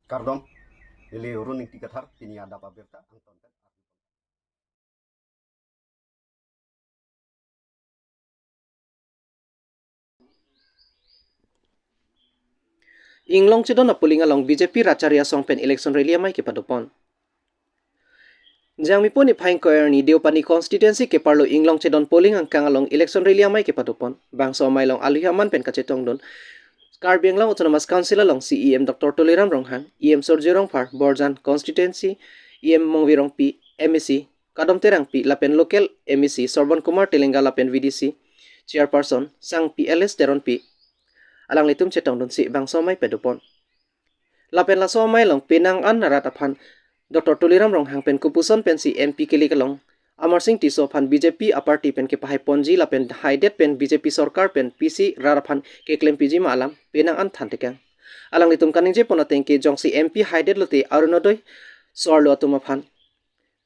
Kardom, ili runing tikathar tini ada pabirta anton. Inglong chedon apuling along BJP Racharia Songpen election rally amai ke padopon. Jang mi poni phaing koyer ni Deopani constituency ke parlo Inglong chedon polling angkang along election rally amai ke padopon. Bang so mai long alihaman pen kachetong don. Karbi Anglong Autonomous Council along CEM Dr. Toliram Ronghan, EM Sorjerong Par, Borjan constituency, EM Mongwirong P, MEC, Kadom Terang P, Lapen local MEC, Sorbon Kumar Telenga Lapen VDC, Chairperson, Sang PLS Deron P, alang litum chetong don si bang somai pedopon. Lapen la somai long penang an narat aphan Dr. Toliram Ronghang pen kupuson pen si MP kili kalong Amar Singh Tiso phan BJP aparti pen ke pahai ponji lapen haidet pen BJP sarkar pen PC raraphan ke claim PG ma alam penang an thantekang alang litum kaning je ponateng ke jongsi MP haidet lote arunodoi sorlo atuma phan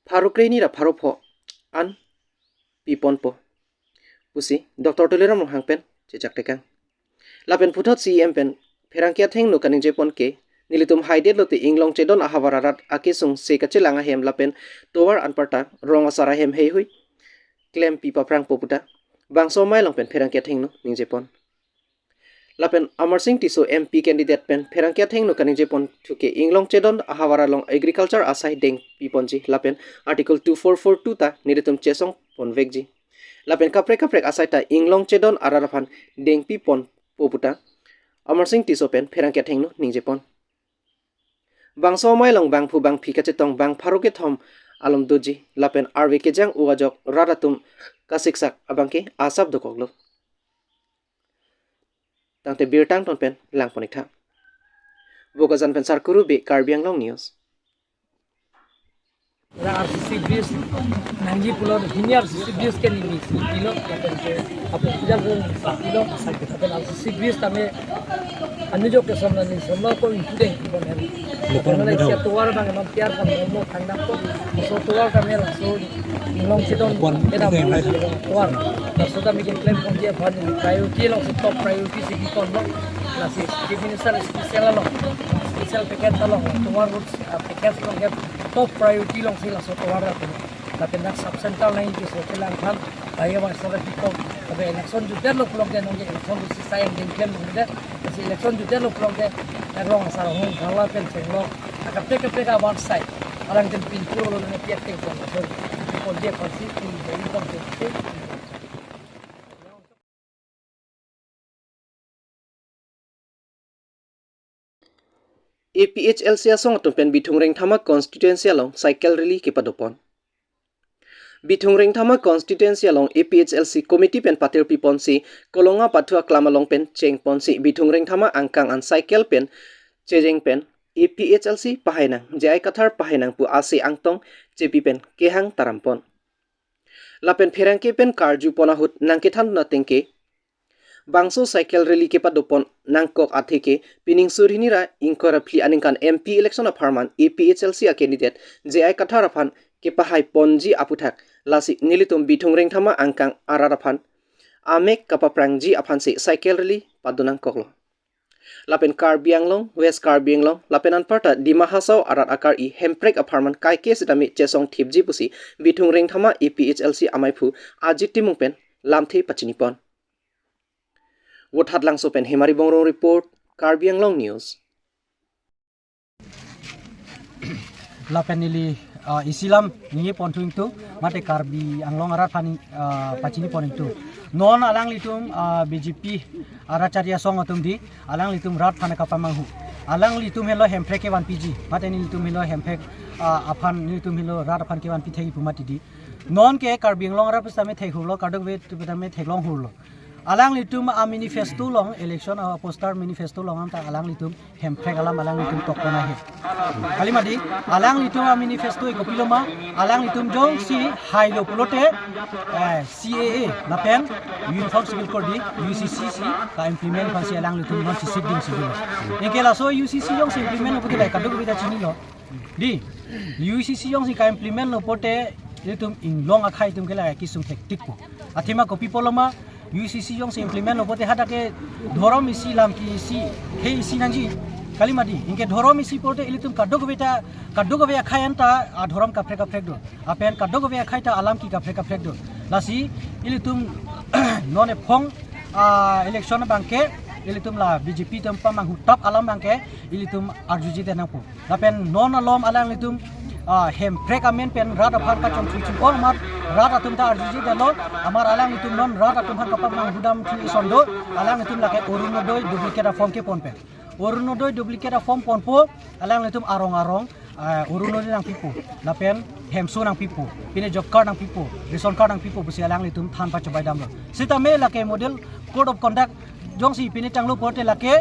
Farukreini ra Farupho an piponpo pusi Dr. Toliram Ronghang pen chechak tekang lapen puthot CM pen pherangkia theng no kaning je pon ke nilitum haidet lote Inglong chedon ahawararat akisung sekache langa hem lapen tower anparta ronga sara hem hei hui claim pipa prang poputa bang somai long pen pherangkia theng no ningje pon lapen Amar Singh Tiso MP candidate pen pherangkia theng no kaning je pon thuke Inglong chedon ahawara long agriculture asai deng piponji lapen article 2442 ta nilitum chesong pon vekji lapen kaprek asai ta Inglong chedon araraphan deng pipon poputa Amar Singh Tiso pen pherangkia theng no ningje pon bang somai long bang phu bang phika chetong bang pharuke thom alom doji lapen RV ke jang uajok raratum kasiksak abangke asap dokoglo tangte birtang ton pen lang ponikha bogajan pen sarkuru be Karbi Anglong news RCC base nanji pulau ini RCC base ke ni kilo apa jam kilo sakit tapi RCC base kami anu jo ke semua ko itu deh karena siap tuar bang emang tiar kan mau kandang ko so tuar kami langsung Inglong chedon kita tuar langsung kami klaim kon dia ban priority langsung top priority sih kon lo nasi chief minister spesial lo spesial paket lo tuar paket lo top priority long sila so tuar tapi nak sub central naik ke so kelang kan ayah masalah kita tapi election juga lo pulang ke nongke election si sayang dengkem muda si election juga lo pulang ke erong asal hong kalau pen cenglo agak peka one side orang yang pintu lo ni tiap tengkong so pun dia konsisten jadi konsisten APHLC asong pen Bithungreng Thama constituency along cycle rally ke padopon Bithungreng Thama constituency along APHLC committee pen patir piponsi kolonga pathua klamalong pen cheng ponsi Bithungreng Thama angkang an cycle pen chejeng pen APHLC pahainang jai kathar pahainang pu ase angtong JP pen kehang tarampon lapen pherangke pen karju ponahut nangkethan na tengke bangso cycle rally ke padopon nangkok atheke pining surhinira incorruptly aningkan MP election of Harman APHLC a candidate JI Katharaphan ke pahai ponji aputhak lasi nilitum Bithungreng Thama angkang araraphan amek kapaprangji aphanse cycle rally padunang koklo lapen Karbi Anglong West Karbi Anglong lapen anparta dimahasau arat akar I hemprek aparman kai ke sidami chesong thipji pusi Bithungreng Thama APHLC amaipu ajitimung pen lamthei pachinipon Wothat langso pen Hemari Bongrong report Karbi Anglong news lapenili isilam ni pontuing tu mate Karbi Anglong arat pani pacini poning tu non alang litum BJP aracharia song atum di alang litum rat phana kapamanghu alang litum helo hemprek ke 1 PG mate ni litum helo hemprek aphan ni litum helo rat aphan ke 1 PG thei pumati di non ke Karbi Anglong arat pustame thei hulo kadok we tupame theglong hulo alang litum manifesto long election poster manifesto long am ta alang litum hemprek alam alang litum tokona he kalimadi alang litum manifesto ko piloma alang litum jong si hailo pulote CAA napen uniform civil code di UCCC ka implement pa si alang litum non si sigding civil engkela so UCC jong si implement ko dilai kaduk bida chini lo di UCC jong si ka implement lo pote litum Inglong akhai tum kela kisung hektik po athima ko pipoloma UCC jong se implement lopote hata ke dhorom isi lam ki isi he isi nanji kalimadi ingke dhorom isi porte ilitum kadog beta khayan ta dhorom ka frek do apen kadog beta khai ta alam ki ka frek do lasi ilitum none phong election bangke ilitum la BJP tempa mang hutap alam bangke ilitum arjuji tenangpu lapen non alom alang ilitum hem frek amen pen rada phan ka chom chu ong mat rada tum ta arjuji delo amar alang ilitum non rada tum han kapam mang hudam chu isondo alang ilitum lake orunodoi duplicate form ke pon pen orunodoi duplicate form pon po alang ilitum arong urunodoi nang pipu lapen hemsu nang pipu pine job card nang pipu ration card nang pipu busi alang ilitum than pa chobai dam lo sita me lake model code of conduct jong si pine tanglo porte lake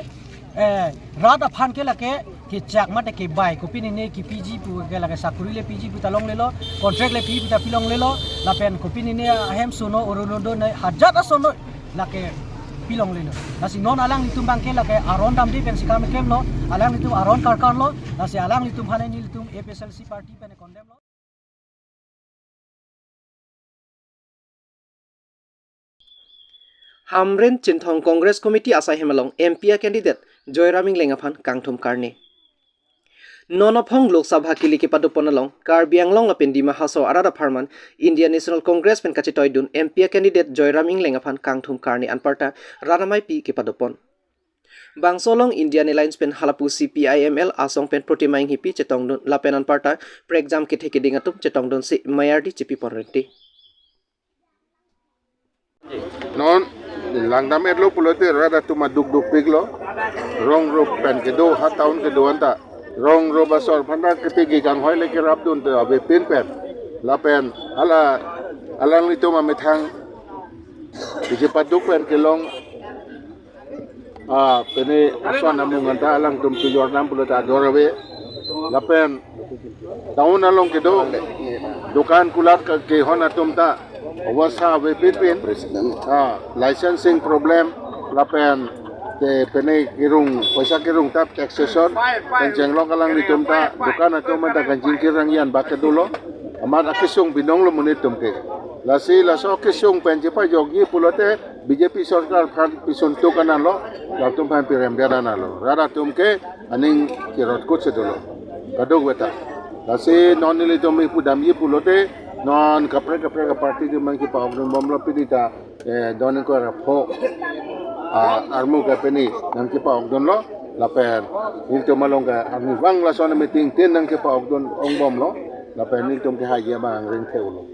rada phan ke lake ki chak mate ke bai ko pini ne ki PG pu ke lake sakuri le PG pu talong lelo contract le PG pu ta pilong lelo lapen ko pini ne hem suno urunodo ne hajar asono lake pilong lelo nasi non alang litum bangke lake aron dam di pen sikam kem lo alang litum aron karkan lo nasi alang litum hane ni litum APSLC party pen condemn lo Hamren Chinthong Congress Committee asai hemalong MP candidate Joyraming Lengaphan Kangthum Karni Nonophong Lok Sabha kili ke paduponalong Karbi Anglong lapin dima haso arada pharman Indian National Congress pen kachitoy dun MP candidate Joyraming Lengaphan Kangthum Karni anparta ranamai pi ke padupon Bangsolong Indian Alliance pen halapu CPIML asong pen protimaing hipi chetong dun lapen anparta pre-exam ke theke dingatum chetong dun si mayardi chipi porrenti non langdam erlo pulote rada tu maduk duk piglo rong ro pen ke do hataun ke do anta rong ro basor phanda ketigi kan hoile ke rabdun te abe pin pen la pen alang lito ma methang bije paduk pen ke long pene asana munganta alang tum tu jornam pulota dorabe la pen taun along ke do dukan kulat ke hona tumta Wasa we pin licensing problem lapen ke pene kirung paisa kirung tap taxation penjeng lo kalang litum ta dukan atau mata ganjing kirang yan bakedulo amar akisung binong lo munitum ke lasi laso kisung penje pa jogi pulote BJP sarkar phan pisuntu kanan lo latum phan pirem derana lo rara tum ke aning kirot kut sedulo kadog beta lasi non litum ipudam yi pulote non kapre parti di mang ki paog non bomlo pidita donen ko rapo armu ka peni nang ki paog don lo lapen into malongga armi wang la sona meeting tin nang ki paog don ong bomlo lapen into ki hagia bang ring theulo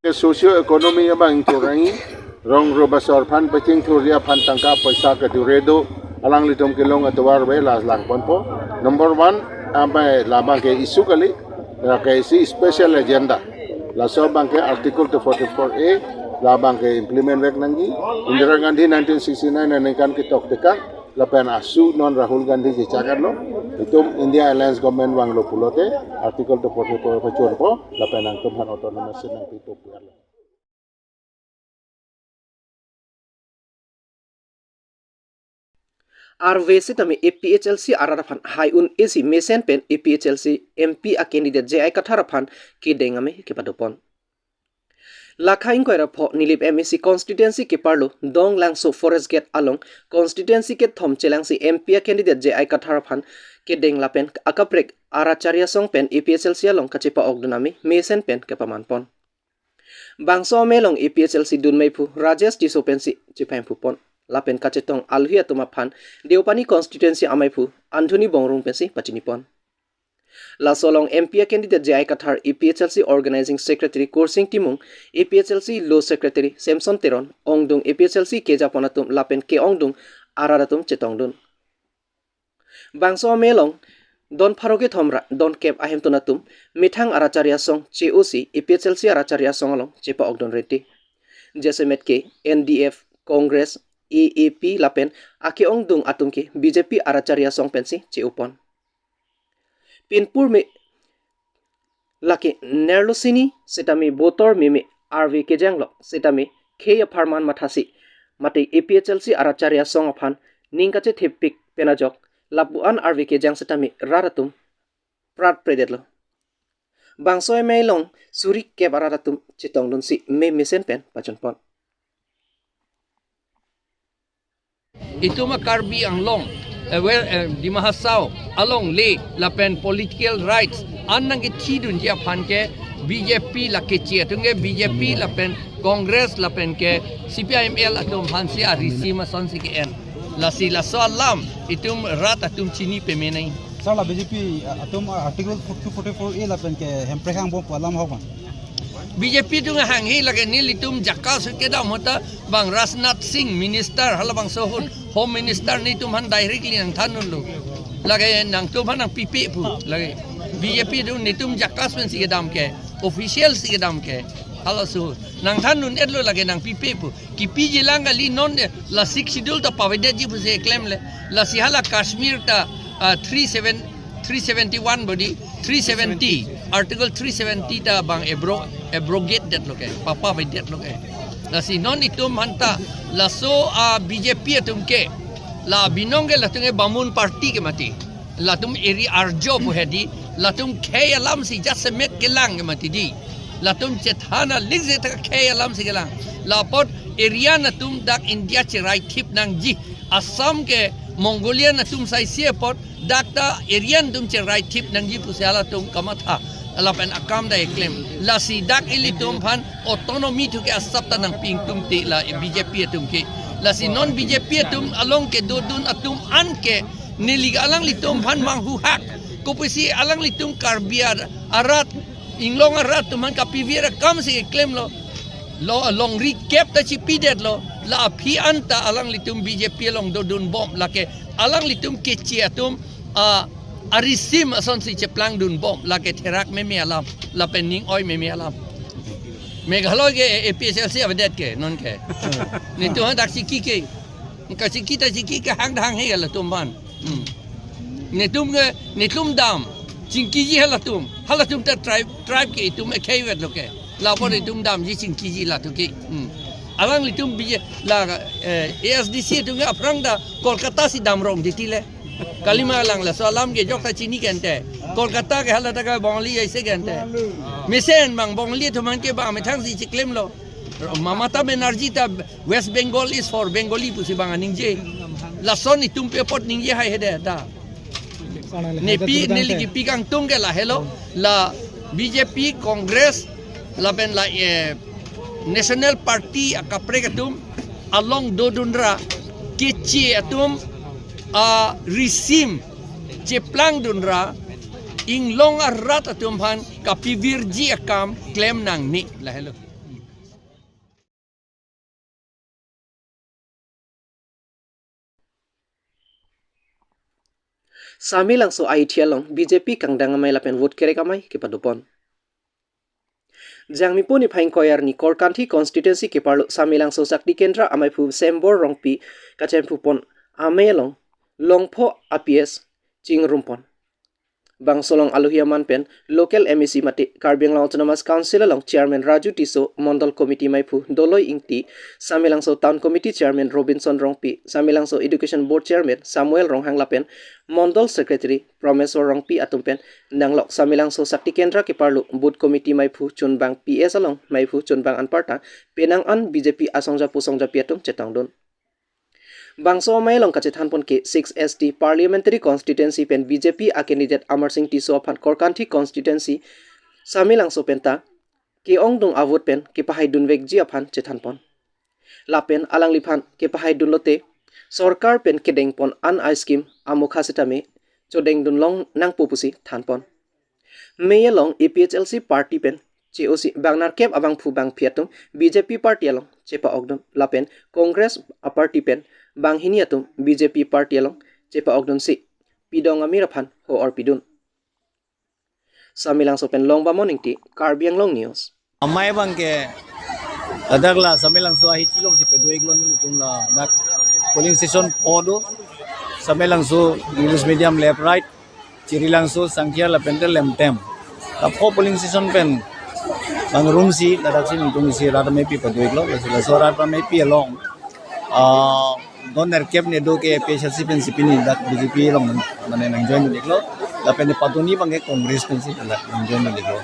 ke socio economy bang turangi rong robasor phan paching thuria phan tangka paisa ka duredo alang litom ki long atwar be las lang ponpo number 1 ampai labang ke isu kali kaisi special agenda la so bangke article 244A la bangke implement rek nangi Indira Gandhi 1969 nanekan kitok teka la pen asu non Rahul Gandhi je chagar lo itu India Alliance government wang lo pulote article 244 pachor po la pen ang tumhan autonomous nang pito puar lo RVC tami APHLC araraphan haiun isi mesen pen APHLC MP a candidate JI katharaphan ki dengame ke padupon Lakhain koira pho nilip MEC constituency ke parlo dong langso forest gate along constituency ke thom chelangsi MP a candidate JI katharaphan ke denglapen akaprek aracharya song pen APHLC along kachepa ogdunami mesen pen ke pamanpon Bangso melong APHLC dunmaipu Rajesh Disopensi chipaimpu pon lapen kachetong alhia tumaphan deopani constituency amaipu Anthony Bongrung pensi pachinipon La solong MP candidate JI Kathar APHLC organizing secretary coursing timung APHLC law secretary Samson Teron ongdung APHLC kejaponatum lapen ke ongdung araratum chetongdun Bangso melong don pharoge thomra don kep ahem tunatum mithang aracharya song COC APHLC aracharya song along chepa ogdon reti jesemet ke NDF Congress AAP lapen ake ongdung atumke BJP aracharya song pensi cheupon Pinpur me laki nerlosini setami botor meme RV kejanglo setami kheya pharman mathasi mate APHLC aracharya song aphan ningkache thepik penajok labuan RV kejang setami raratum prat predetlo bangsoy mailong suri ke bararatum chitongdun si me mesen pen pachonpon Ito Karbi Anglong di mahasau along le lapen political rights annang ke thidun dia phan ke BJP la ke chia tunge BJP lapen Congress lapen ke CPIML atum hansia risima sansi ke en la si la salam itum rat atum chini pe menai Sala BJP atum article 244A lapen ke hemprehang bom palam hokan. BJP tu hang hi lagi ni litum jakka suke da mota bang Rajnath Singh minister hala bang sohun home minister ni tum han directly nang thanun lu lagi nang tum han nang pipi pu lagi BJP tu ni tum jakka sen sike dam ke official sike dam ke hala su nang thanun edlo lagi nang pipi pu ki piji langa li non la sik schedule ta pavede ji pu se claim le la si hala Kashmir ta 371 body 370 article 370 ta bang abrogate that loke papa by that loke la si non itum hanta la so BJP atum ke la binonge la tunge bamun party ke mati la tum eri arjo bu hedi la tum khe alam si just met kelang ke mati di la tum chethana ligze ta khe alam si kelang la pot area na tum dak India che right tip nang ji Assam ke Mongolia na tum sai sia pot dakta area tum che right tip nang ji pusala tum kamatha alapan akam da claim la si dak ili tum phan autonomy tu ke asapta nang ping tum ti la BJP tum ke la si non BJP tum along ke dodun atum an ke nilig alang li tum phan mang hu hak ko pisi alang li tum Karbi arat Anglong arat tum han kapivira kam si claim lo long recap ta chi pidet lo la phi anta alang li tum BJP long dodun bom la ke alang li tum ke chi atum arisim ason si ceplang dun bom la ke therak me alam la pening oi me alam meghaloi ke APSLC abadet ke non ke ni tu han dak siki ke ka siki ta siki ke hang dang he la tum ban ni tum dam singki ji hala tum ta tribe ke tum e khayet lo ke la por tum dam ji singki ji la tu ke alang li tum bi la ASDC tu ga aprang da Kolkata si damrong ditile kalima lang la salam ke jok ta chini kente Kolkata ke hala ta ka bongli aise kente misen mang bongli to man ke ba me thang si chiklem lo Mamata Banerjee ta West Bengal is for Bengali pusi bang ningje la son itum pe pot ningje hai hede da nepi neligi pikang tungge la hello la BJP Congress la ben la National Party akapre katum along dodunra kichi atum risim ceplang dunra Anglong arat atum han kapivirji akam claim nang ni la hello Sami lang so ITL BJP kang dangamay lapen vote kere kamay kipadupon. Jang mi puni phaing koyar ni Korkanthi constituency ke parlo Sami lang so sakdi kendra amai phu sembor rongpi kachem phu pon amelong longpho APS chingrumpon. Bang solong aluhiaman pen local MEC mate Karbi Anglong Autonomous Council along Chairman Raju Tiso Mondol Committee maipu Doloi Ingti Sami lang so Town Committee Chairman Robinson Rongpi Sami lang so Education Board Chairman Samuel Ronghang Lapen Mondol Secretary Promesor Rongpi atumpen nanglok Sami lang so Sakti Kendra ke parlo Board Committee maipu Chunbang PS along maipu Chunbang Anparta penang an BJP asongja pusongja piatum chetangdon Bangso may long kachethan pon ke 6ST Parliamentary Constituency pen BJP a candidate Amar Singh Tiso phan Korkanthi Constituency Sami lang so penta ke ong dung avot pen ke pahay dun vekji aphan chethan pon lapen alang liphan ke pahay dun lote sarkar pen kedeng pon an ice scheme amukha setame chodeng dun long nang pupusi than pon may long APHLC party pen COC bangnar kep abang phu bang phiatum BJP party along chepa ogdon lapen Congress a party pen bang hiniatum BJP party along chepa ogdon si pidong amiraphan ho or pidun Samilang so pen long ba morning ti Karbi Anglong news amai bang ke adagla Samilang so ahi chilong si pedoig lon nitum la dak polling station podo Samilang so English medium left right chirilang so sangkhya la pentel lemtem tapho polling station pen bang room si dadak sin tum si rat me pi pedoig lo la so rat me pi along donor kep ne do ke PSLC pen sipini dak BJP long mane nang join diklo lapen patuni bang ke Congress pen si dak nang join diklo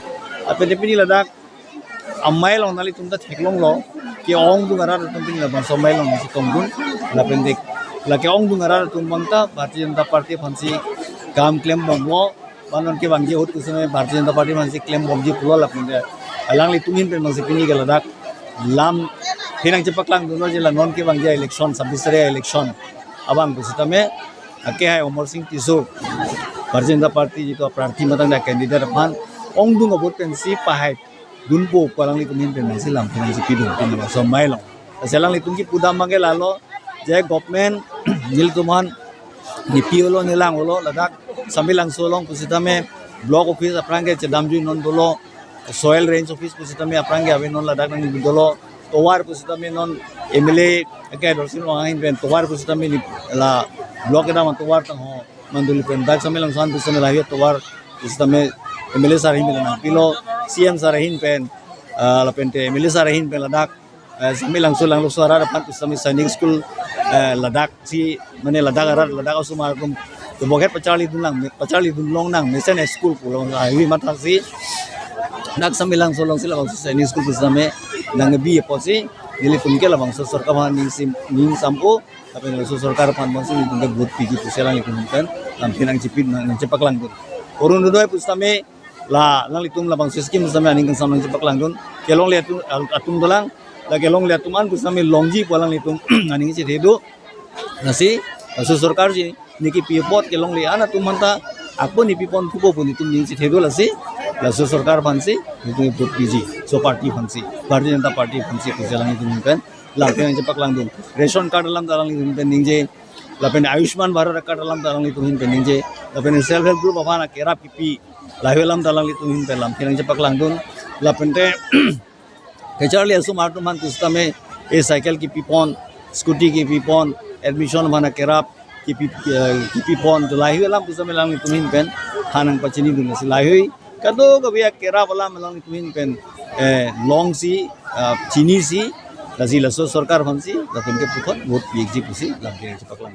apen dipini ladak amai long nali tumta theklong lo ke ong du gara tum pin la bang somai long si tongdun lapen dik laki ong dungara tum bangta Bharatiya Janata Party phansi kam claim bombo banon ke bangji hot kusme Bharatiya Janata Party phansi claim bomji pulo lapinde alang li tumin pen mangsi pini ke Ladakh lam hinang cepaklang duno jela non ke bangji election 26 re election abang kusitame ake hai Omar Singh Tisu Bharatiya Janata Party jitu Prarthi matang da candidate phan ong dung abot pen si pahai dunpo palang li tumin pen mangsi lam phen si pidu pin ba so mai long selang li tungki pudam mange lalo je government nil tuman ni piolo nilang olo Ladakh samilang solong kusitame block office aprange chedamju non dolo soil range office kusitame aprange ave non Ladakh nang dolo towar kusitame non MLA ke dorsin wangain pen towar kusitame ni la block da man towar tang ho manduli pen dak samilang san kusitame lahir towar kusitame MLA sarahin pen pilo CM sarahin pen la pente MLA sarahin pen Ladakh samilang sulang suara dapat kusitame sainik school Ladakh si mane Ladakh arat Ladakh asumar kum to boget pacali dunlong nang mesen school pulong ahi matasi nak samilang solong sila bang sainik school kusitame nang bi posi nili tumke la bang sorkar ban ning sampo tapi nang sorkar pan bang sini tungke buat pigi puselang ikunkan tampin ang cipit nang cepak langdun urun dudoi kusitame la nang litum la bang siskim kusitame aning kan samlang cepak langdun kelong lihat atung dolang la kelong lihat tuman kusitame longji pulang litum aning ci dedu nasi sorkar ji niki pipot kelong li ana tumanta aku ni pipon kubo pun itu ning ci dedu lasi la sorkar fansi itu buat pigi so party fansi Bharatiya Janata Party fansi puselang itu kan lampe yang cepak langdun ration card dalam dalang itu pendingje lapen Ayushman Bharat card dalam dalang itu pendingje lapen self help group apana kerap pipi lahelam dalang itu lampe yang cepak langdun lapente kecuali asu martu man kusitame cycle ki pipon scooty ki pipon admission mana kerap ki pipon to lahelam kusitame lang itu pen hanang pachini dun si lahoi kado kabia kerap alam lang itu pen long si chini si lazi laso sarkar fansi la tumke pukon vote PXG pusi lampe cepak lang